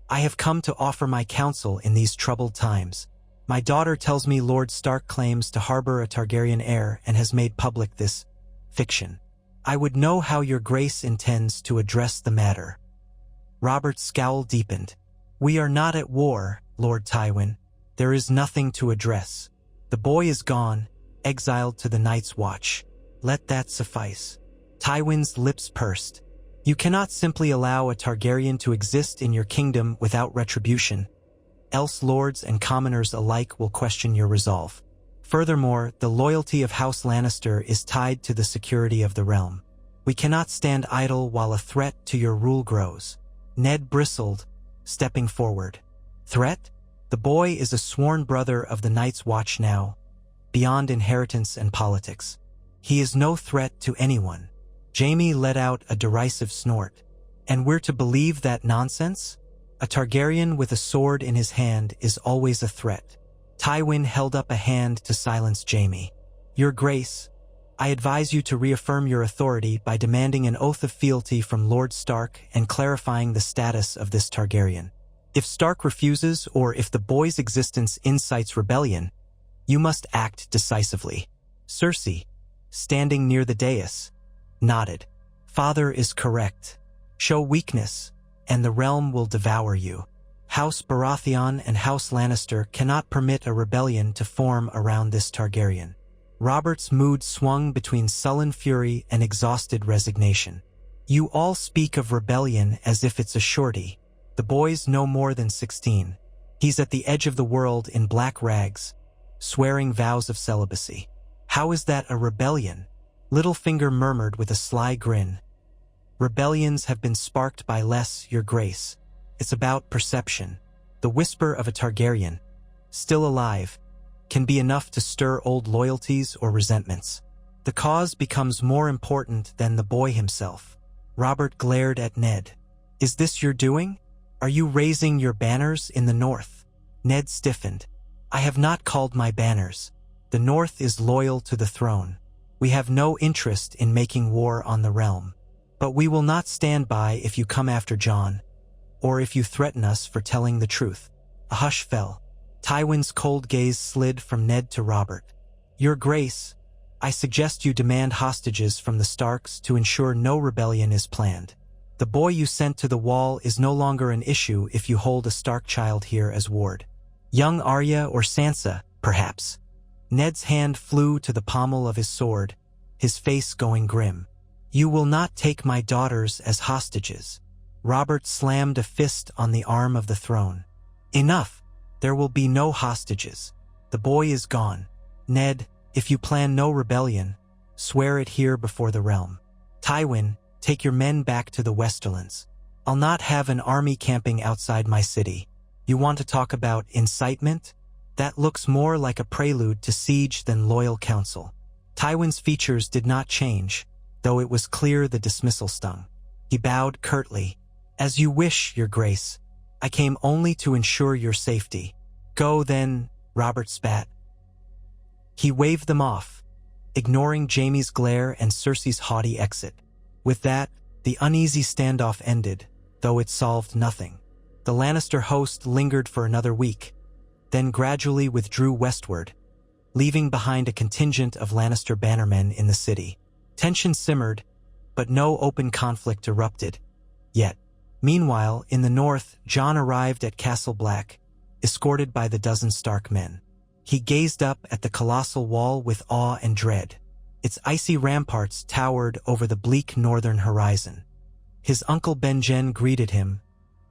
"I have come to offer my counsel in these troubled times. My daughter tells me Lord Stark claims to harbor a Targaryen heir and has made public this fiction. I would know how your Grace intends to address the matter." Robert's scowl deepened. "We are not at war, Lord Tywin. There is nothing to address. The boy is gone, exiled to the Night's Watch. Let that suffice." Tywin's lips pursed. "You cannot simply allow a Targaryen to exist in your kingdom without retribution, else lords and commoners alike will question your resolve. Furthermore, the loyalty of House Lannister is tied to the security of the realm. We cannot stand idle while a threat to your rule grows." Ned bristled, stepping forward. "Threat? The boy is a sworn brother of the Night's Watch now, beyond inheritance and politics. He is no threat to anyone." Jaime let out a derisive snort. "And we're to believe that nonsense? A Targaryen with a sword in his hand is always a threat." Tywin held up a hand to silence Jaime. "Your Grace, I advise you to reaffirm your authority by demanding an oath of fealty from Lord Stark and clarifying the status of this Targaryen. If Stark refuses, or if the boy's existence incites rebellion, you must act decisively." Cersei, standing near the dais, nodded. "Father is correct. Show weakness, and the realm will devour you. House Baratheon and House Lannister cannot permit a rebellion to form around this Targaryen." Robert's mood swung between sullen fury and exhausted resignation. "You all speak of rebellion as if it's a surety. The boy's no more than 16. He's at the edge of the world in black rags, swearing vows of celibacy. How is that a rebellion?" Littlefinger murmured with a sly grin. "Rebellions have been sparked by less, Your Grace. It's about perception. The whisper of a Targaryen, still alive, can be enough to stir old loyalties or resentments. The cause becomes more important than the boy himself." Robert glared at Ned. Is this your doing? Are you raising your banners in the north? Ned stiffened. I have not called my banners. The north is loyal to the throne. We have no interest in making war on the realm. But we will not stand by if you come after Jon, or if you threaten us for telling the truth. A hush fell. Tywin's cold gaze slid from Ned to Robert. Your Grace, I suggest you demand hostages from the Starks to ensure no rebellion is planned. The boy you sent to the wall is no longer an issue if you hold a Stark child here as ward. Young Arya or Sansa, perhaps. Ned's hand flew to the pommel of his sword, his face going grim. You will not take my daughters as hostages. Robert slammed a fist on the arm of the throne. Enough! There will be no hostages. The boy is gone. Ned, if you plan no rebellion, swear it here before the realm. Tywin, take your men back to the Westerlands. I'll not have an army camping outside my city. You want to talk about incitement? That looks more like a prelude to siege than loyal counsel. Tywin's features did not change, though it was clear the dismissal stung. He bowed curtly. As you wish, Your Grace. I came only to ensure your safety. Go then, Robert spat. He waved them off, ignoring Jaime's glare and Cersei's haughty exit. With that, the uneasy standoff ended, though it solved nothing. The Lannister host lingered for another week, then gradually withdrew westward, leaving behind a contingent of Lannister bannermen in the city. Tension simmered, but no open conflict erupted, yet. Meanwhile, in the north, Jon arrived at Castle Black, escorted by the dozen Stark men. He gazed up at the colossal wall with awe and dread. Its icy ramparts towered over the bleak northern horizon. His uncle Benjen greeted him,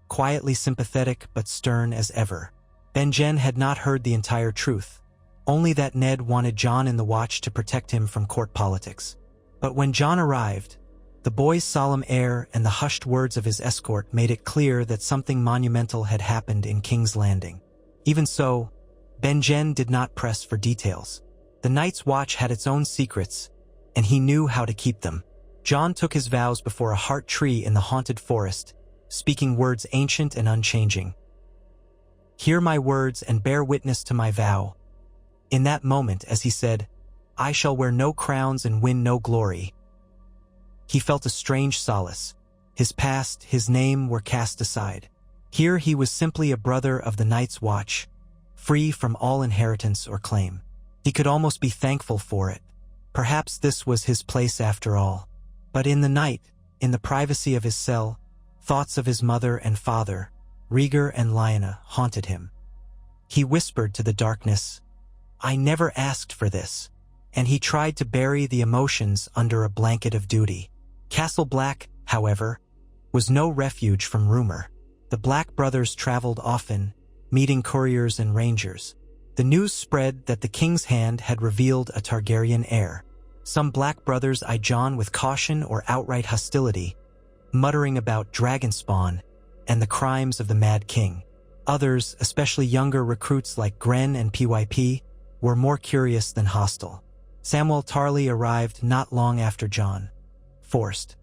quietly sympathetic but stern as ever. Benjen had not heard the entire truth, only that Ned wanted Jon in the Watch to protect him from court politics. But when Jon arrived, the boy's solemn air and the hushed words of his escort made it clear that something monumental had happened in King's Landing. Even so, Benjen did not press for details. The Night's Watch had its own secrets, and he knew how to keep them. Jon took his vows before a heart tree in the haunted forest, speaking words ancient and unchanging. Hear my words and bear witness to my vow. In that moment, as he said, I shall wear no crowns and win no glory. He felt a strange solace. His past, his name were cast aside. Here he was simply a brother of the Night's Watch, free from all inheritance or claim. He could almost be thankful for it. Perhaps this was his place after all. But in the night, in the privacy of his cell, thoughts of his mother and father, Rhaegar and Lyanna, haunted him. He whispered to the darkness, I never asked for this, and he tried to bury the emotions under a blanket of duty. Castle Black, however, was no refuge from rumor. The Black brothers traveled often, meeting couriers and rangers. The news spread that the King's Hand had revealed a Targaryen heir. Some Black brothers eyed Jon with caution or outright hostility, muttering about dragon spawn and the crimes of the Mad King. Others, especially younger recruits like Gren and PYP, were more curious than hostile. Samwell Tarly arrived not long after Jon, forced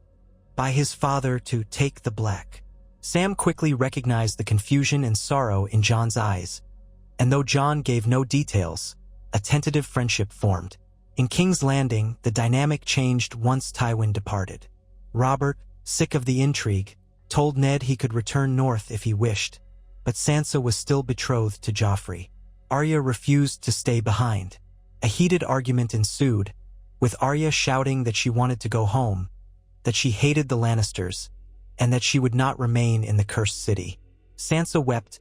by his father to take the Black. Sam quickly recognized the confusion and sorrow in Jon's eyes, and though Jon gave no details, a tentative friendship formed. In King's Landing, the dynamic changed once Tywin departed. Robert, sick of the intrigue, told Ned he could return north if he wished, but Sansa was still betrothed to Joffrey. Arya refused to stay behind. A heated argument ensued, with Arya shouting that she wanted to go home, that she hated the Lannisters, and that she would not remain in the cursed city. Sansa wept,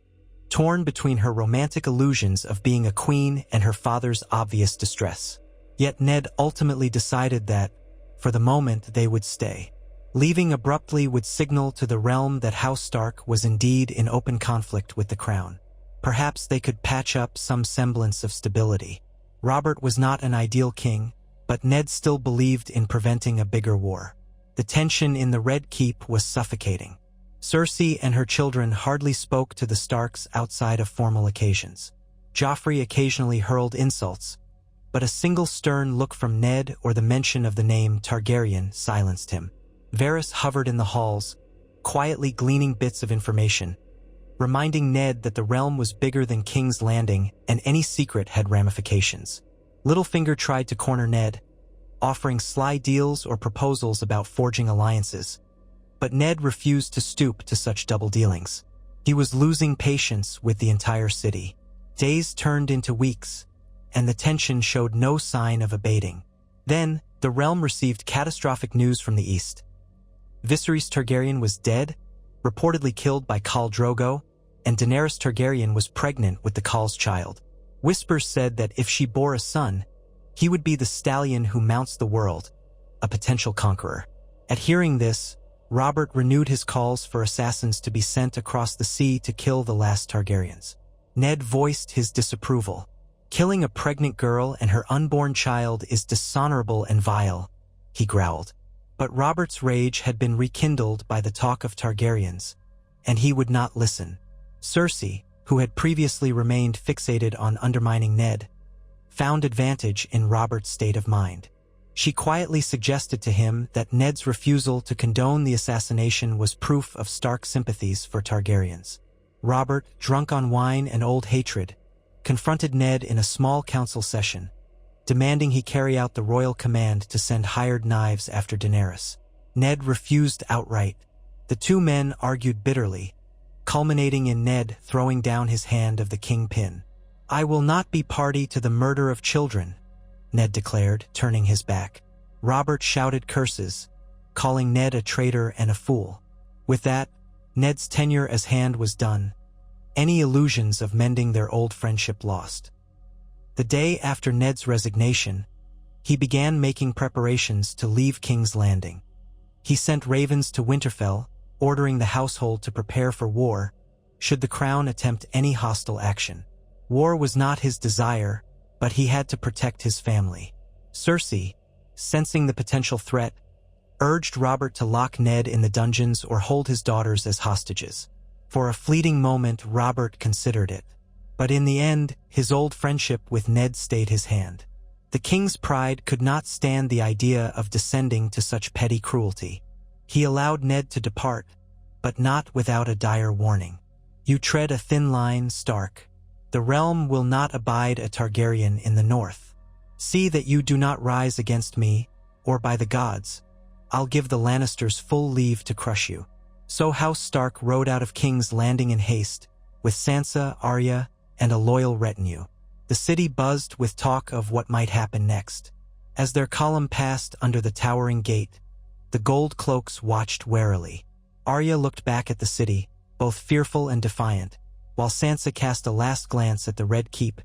torn between her romantic illusions of being a queen and her father's obvious distress. Yet Ned ultimately decided that, for the moment, they would stay. Leaving abruptly would signal to the realm that House Stark was indeed in open conflict with the crown. Perhaps they could patch up some semblance of stability. Robert was not an ideal king, but Ned still believed in preventing a bigger war. The tension in the Red Keep was suffocating. Cersei and her children hardly spoke to the Starks outside of formal occasions. Joffrey occasionally hurled insults, but a single stern look from Ned or the mention of the name Targaryen silenced him. Varys hovered in the halls, quietly gleaning bits of information, reminding Ned that the realm was bigger than King's Landing and any secret had ramifications. Littlefinger tried to corner Ned, offering sly deals or proposals about forging alliances, but Ned refused to stoop to such double dealings. He was losing patience with the entire city. Days turned into weeks, and the tension showed no sign of abating. Then, the realm received catastrophic news from the east. Viserys Targaryen was dead, reportedly killed by Khal Drogo, and Daenerys Targaryen was pregnant with the Khal's child. Whispers said that if she bore a son, he would be the stallion who mounts the world, a potential conqueror. At hearing this, Robert renewed his calls for assassins to be sent across the sea to kill the last Targaryens. Ned voiced his disapproval. "Killing a pregnant girl and her unborn child is dishonorable and vile," he growled. But Robert's rage had been rekindled by the talk of Targaryens, and he would not listen. Cersei, who had previously remained fixated on undermining Ned, found advantage in Robert's state of mind. She quietly suggested to him that Ned's refusal to condone the assassination was proof of Stark sympathies for Targaryens. Robert, drunk on wine and old hatred, confronted Ned in a small council session, demanding he carry out the royal command to send hired knives after Daenerys. Ned refused outright. The two men argued bitterly, culminating in Ned throwing down his hand of the kingpin. "I will not be party to the murder of children," Ned declared, turning his back. Robert shouted curses, calling Ned a traitor and a fool. With that, Ned's tenure as Hand was done, any illusions of mending their old friendship lost. The day after Ned's resignation, he began making preparations to leave King's Landing. He sent ravens to Winterfell, ordering the household to prepare for war, should the crown attempt any hostile action. War was not his desire, but he had to protect his family. Cersei, sensing the potential threat, urged Robert to lock Ned in the dungeons or hold his daughters as hostages. For a fleeting moment, Robert considered it. But in the end, his old friendship with Ned stayed his hand. The king's pride could not stand the idea of descending to such petty cruelty. He allowed Ned to depart, but not without a dire warning. "You tread a thin line, Stark. The realm will not abide a Targaryen in the north. See that you do not rise against me, or by the gods, I'll give the Lannisters full leave to crush you." So House Stark rode out of King's Landing in haste, with Sansa, Arya, and a loyal retinue. The city buzzed with talk of what might happen next. As their column passed under the towering gate, the gold cloaks watched warily. Arya looked back at the city, both fearful and defiant, while Sansa cast a last glance at the Red Keep,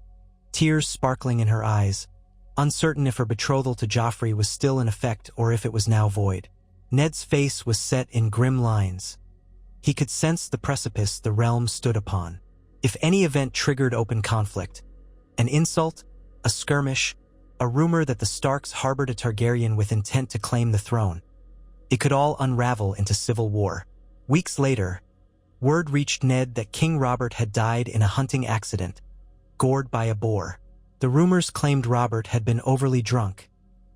tears sparkling in her eyes, uncertain if her betrothal to Joffrey was still in effect or if it was now void. Ned's face was set in grim lines. He could sense the precipice the realm stood upon. If any event triggered open conflict, an insult, a skirmish, a rumor that the Starks harbored a Targaryen with intent to claim the throne, it could all unravel into civil war. Weeks later, word reached Ned that King Robert had died in a hunting accident, gored by a boar. The rumors claimed Robert had been overly drunk,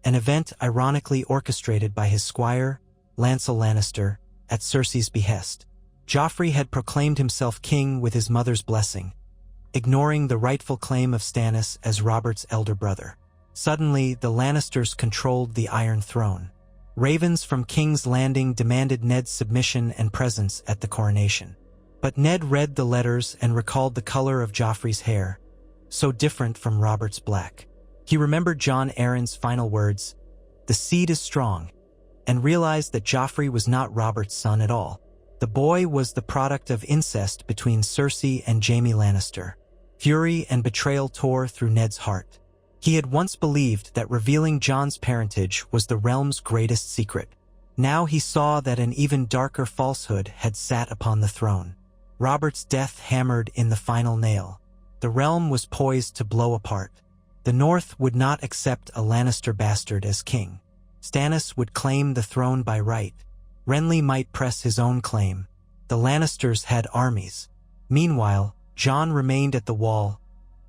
an event ironically orchestrated by his squire, Lancel Lannister, at Cersei's behest. Joffrey had proclaimed himself king with his mother's blessing, ignoring the rightful claim of Stannis as Robert's elder brother. Suddenly, the Lannisters controlled the Iron Throne. Ravens from King's Landing demanded Ned's submission and presence at the coronation. But Ned read the letters and recalled the color of Joffrey's hair, so different from Robert's black. He remembered Jon Arryn's final words, "The seed is strong," and realized that Joffrey was not Robert's son at all. The boy was the product of incest between Cersei and Jaime Lannister. Fury and betrayal tore through Ned's heart. He had once believed that revealing Jon's parentage was the realm's greatest secret. Now he saw that an even darker falsehood had sat upon the throne. Robert's death hammered in the final nail. The realm was poised to blow apart. The North would not accept a Lannister bastard as king. Stannis would claim the throne by right. Renly might press his own claim. The Lannisters had armies. Meanwhile, Jon remained at the wall,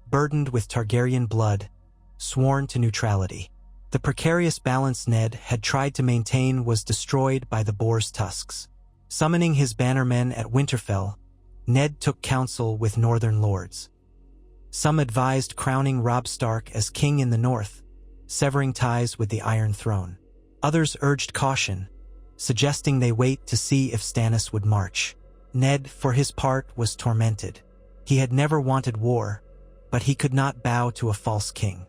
burdened with Targaryen blood, sworn to neutrality. The precarious balance Ned had tried to maintain was destroyed by the boar's tusks. Summoning his bannermen at Winterfell, Ned took counsel with northern lords. Some advised crowning Robb Stark as king in the north, severing ties with the Iron Throne. Others urged caution, suggesting they wait to see if Stannis would march. Ned, for his part, was tormented. He had never wanted war, but he could not bow to a false king.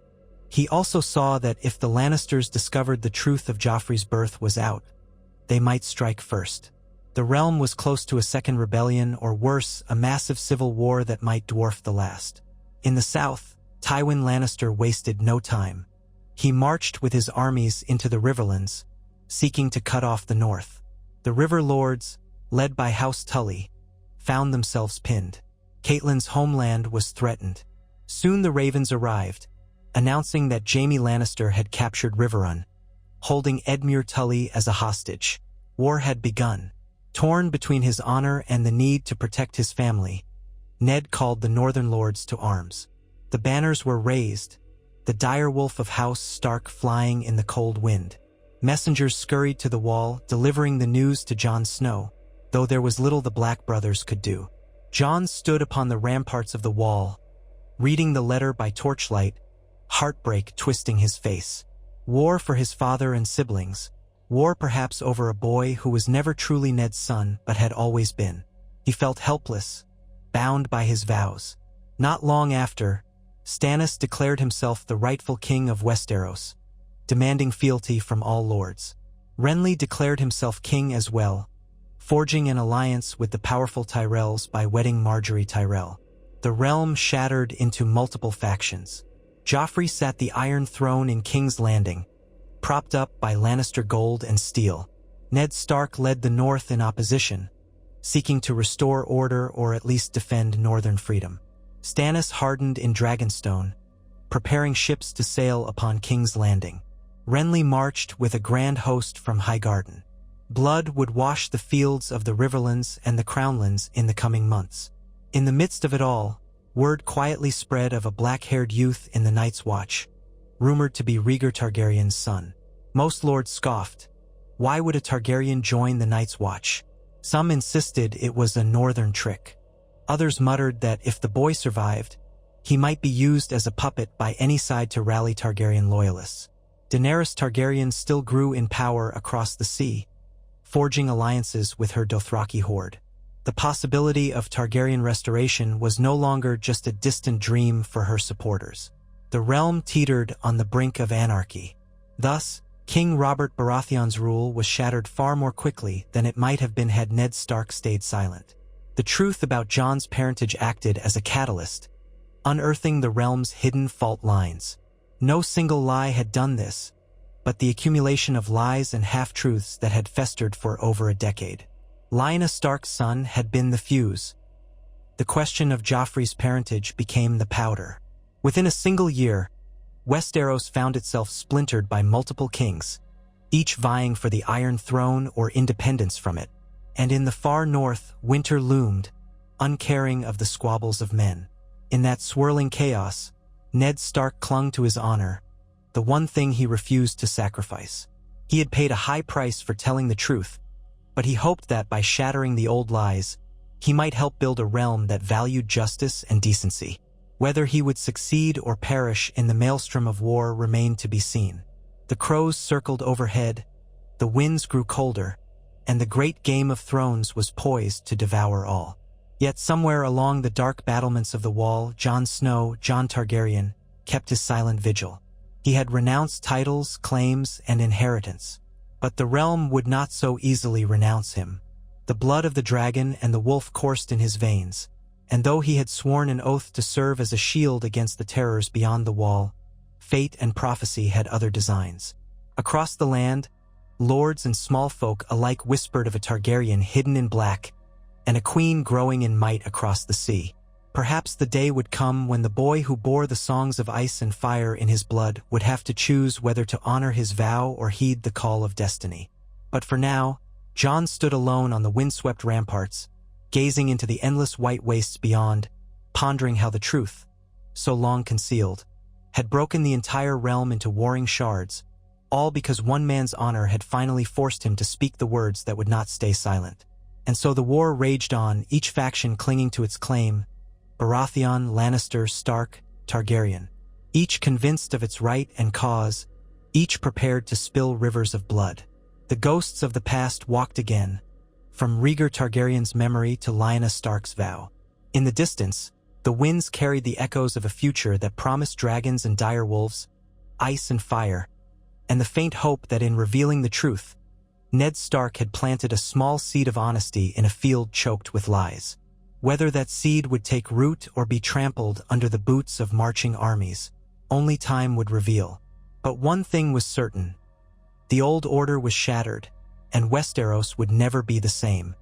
He also saw that if the Lannisters discovered the truth of Joffrey's birth was out, they might strike first. The realm was close to a second rebellion, or worse, a massive civil war that might dwarf the last. In the south, Tywin Lannister wasted no time. He marched with his armies into the Riverlands, seeking to cut off the north. The River Lords, led by House Tully, found themselves pinned. Catelyn's homeland was threatened. Soon the Ravens arrived, announcing that Jaime Lannister had captured Riverrun, holding Edmure Tully as a hostage. War had begun. Torn between his honor and the need to protect his family, Ned called the Northern Lords to arms. The banners were raised, the direwolf of House Stark flying in the cold wind. Messengers scurried to the wall, delivering the news to Jon Snow, though there was little the Black brothers could do. Jon stood upon the ramparts of the wall, reading the letter by torchlight, heartbreak twisting his face. War for his father and siblings. War perhaps over a boy who was never truly Ned's son but had always been. He felt helpless, bound by his vows. Not long after, Stannis declared himself the rightful king of Westeros, demanding fealty from all lords. Renly declared himself king as well, forging an alliance with the powerful Tyrells by wedding Margaery Tyrell. The realm shattered into multiple factions. Joffrey sat the Iron Throne in King's Landing, propped up by Lannister gold and steel. Ned Stark led the North in opposition, seeking to restore order or at least defend northern freedom. Stannis hardened in Dragonstone, preparing ships to sail upon King's Landing. Renly marched with a grand host from Highgarden. Blood would wash the fields of the Riverlands and the Crownlands in the coming months. In the midst of it all, word quietly spread of a black-haired youth in the Night's Watch, rumored to be Rhaegar Targaryen's son. Most lords scoffed. Why would a Targaryen join the Night's Watch? Some insisted it was a northern trick. Others muttered that if the boy survived, he might be used as a puppet by any side to rally Targaryen loyalists. Daenerys Targaryen still grew in power across the sea, forging alliances with her Dothraki horde. The possibility of Targaryen restoration was no longer just a distant dream for her supporters. The realm teetered on the brink of anarchy. Thus, King Robert Baratheon's rule was shattered far more quickly than it might have been had Ned Stark stayed silent. The truth about Jon's parentage acted as a catalyst, unearthing the realm's hidden fault lines. No single lie had done this, but the accumulation of lies and half-truths that had festered for over a decade. Lyanna Stark's son had been the fuse. The question of Joffrey's parentage became the powder. Within a single year, Westeros found itself splintered by multiple kings, each vying for the Iron Throne or independence from it. And in the far north, winter loomed, uncaring of the squabbles of men. In that swirling chaos, Ned Stark clung to his honor, the one thing he refused to sacrifice. He had paid a high price for telling the truth, but he hoped that by shattering the old lies, he might help build a realm that valued justice and decency. Whether he would succeed or perish in the maelstrom of war remained to be seen. The crows circled overhead, the winds grew colder, and the great Game of Thrones was poised to devour all. Yet somewhere along the dark battlements of the Wall, Jon Snow, Jon Targaryen, kept his silent vigil. He had renounced titles, claims, and inheritance. But the realm would not so easily renounce him. The blood of the dragon and the wolf coursed in his veins, and though he had sworn an oath to serve as a shield against the terrors beyond the Wall, fate and prophecy had other designs. Across the land, lords and small folk alike whispered of a Targaryen hidden in black, and a queen growing in might across the sea. Perhaps the day would come when the boy who bore the songs of ice and fire in his blood would have to choose whether to honor his vow or heed the call of destiny. But for now, Jon stood alone on the windswept ramparts, gazing into the endless white wastes beyond, pondering how the truth, so long concealed, had broken the entire realm into warring shards, all because one man's honor had finally forced him to speak the words that would not stay silent. And so the war raged on, each faction clinging to its claim: Baratheon, Lannister, Stark, Targaryen. Each convinced of its right and cause, each prepared to spill rivers of blood. The ghosts of the past walked again, from Rhaegar Targaryen's memory to Lyanna Stark's vow. In the distance, the winds carried the echoes of a future that promised dragons and dire wolves, ice and fire, and the faint hope that in revealing the truth, Ned Stark had planted a small seed of honesty in a field choked with lies. Whether that seed would take root or be trampled under the boots of marching armies, only time would reveal. But one thing was certain: the old order was shattered, and Westeros would never be the same.